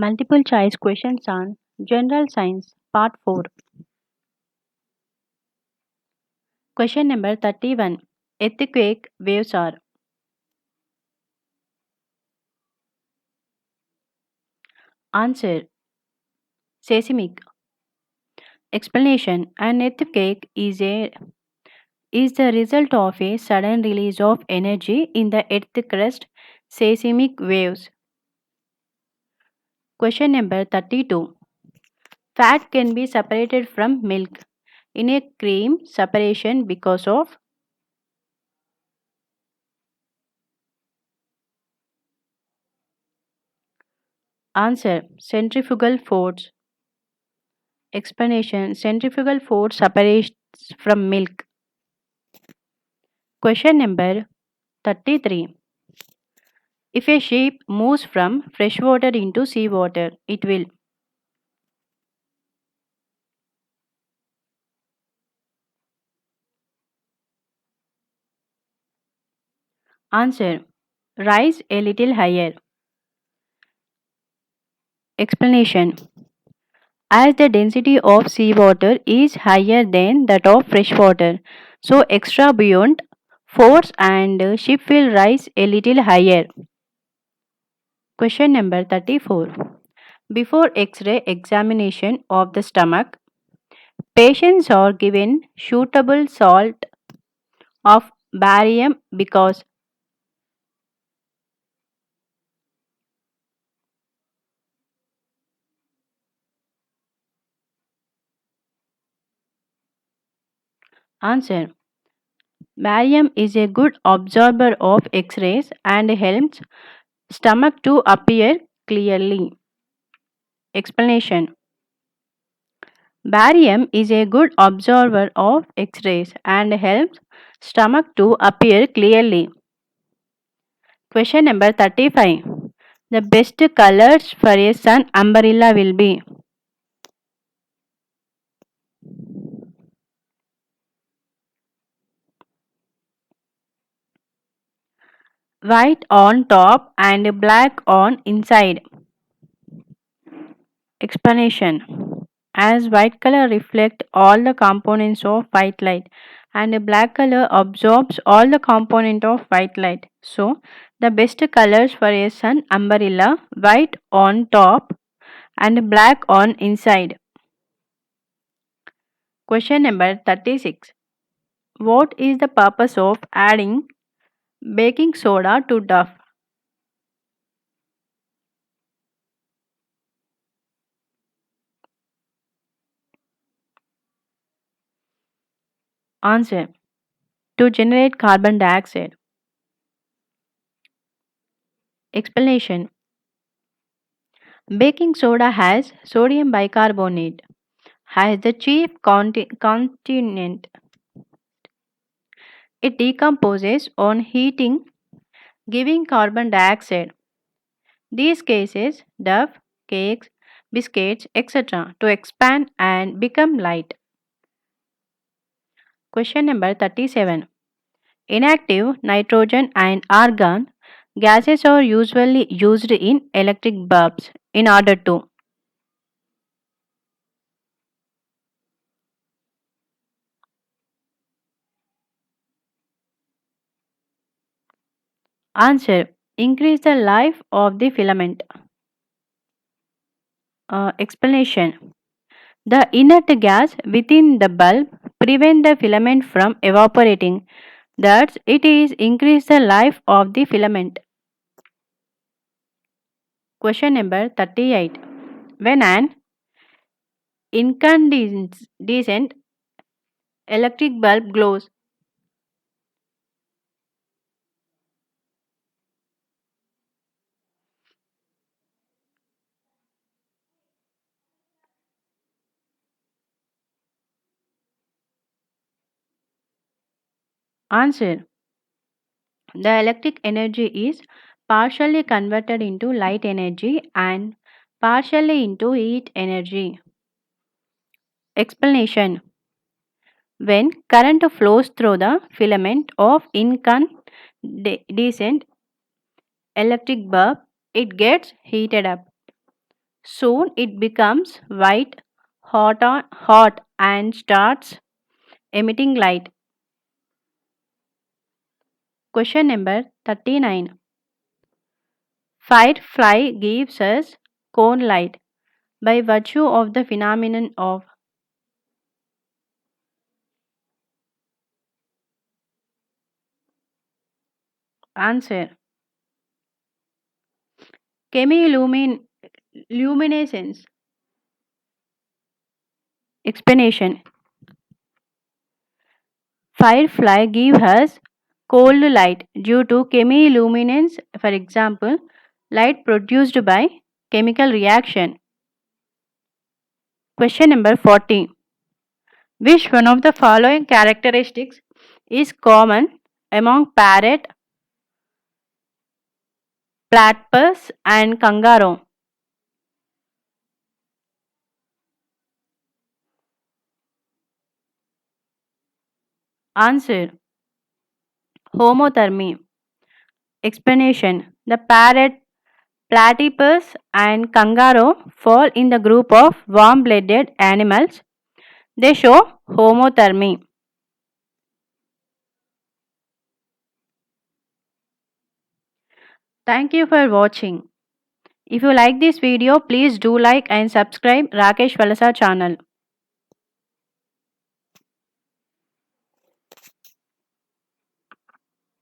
Multiple choice questions on General Science Part 4. Question number 31. Earthquake waves are. Answer. Seismic. Explanation. An earthquake is the result of a sudden release of energy in the earth crust, seismic waves. Question number 32. Fat can be separated from milk in a cream separation because of. Answer. Centrifugal force. Explanation. Centrifugal force separates from milk. Question number 33. If a ship moves from freshwater into seawater, it will. Answer. Rise a little higher. Explanation. As the density of seawater is higher than that of freshwater, so extra buoyant force and ship will rise a little higher. Question number 34. Before X-ray examination of the stomach, patients are given suitable salt of barium because. Answer. Barium is a good absorber of X-rays and helps stomach to appear clearly. Explanation. Barium is a good absorber of X-rays and helps stomach to appear clearly. Question number 35. The best colors for a sun umbrella will be. White on top and black on inside. Explanation. As white color reflects all the components of white light and black color absorbs all the component of white light. So, the best colors for a sun umbrella, white on top and black on inside. Question number 36. What is the purpose of adding baking soda to dough? Answer. To generate carbon dioxide. Explanation. Baking soda has sodium bicarbonate as the chief constituent. It decomposes on heating, giving carbon dioxide. These cases dough, cakes, biscuits, etc. to expand and become light. Question number 37. Inactive nitrogen and argon gases are usually used in electric bulbs in order to. Answer. Increase the life of the filament. Explanation. The inert gas within the bulb prevent the filament from evaporating. Thus, it is increase the life of the filament. Question number 38. When an incandescent electric bulb glows. Answer. The electric energy is partially converted into light energy and partially into heat energy. Explanation. When current flows through the filament of incandescent electric bulb, it gets heated up. Soon it becomes white, hot and starts emitting light. Question number 39. Firefly gives us cone light by virtue of the phenomenon of. Answer. Chemiluminescence. Explanation. Firefly give us cold light due to chemiluminescence, for example, light produced by chemical reaction. Question number 40. Which one of the following characteristics is common among parrot, platypus and kangaroo? Answer. Homothermy. Explanation. The parrot, platypus and kangaroo fall in the group of warm-blooded animals. They show homothermy. Thank you for watching. If you like this video, please do like and subscribe Rakesh VALASA channel.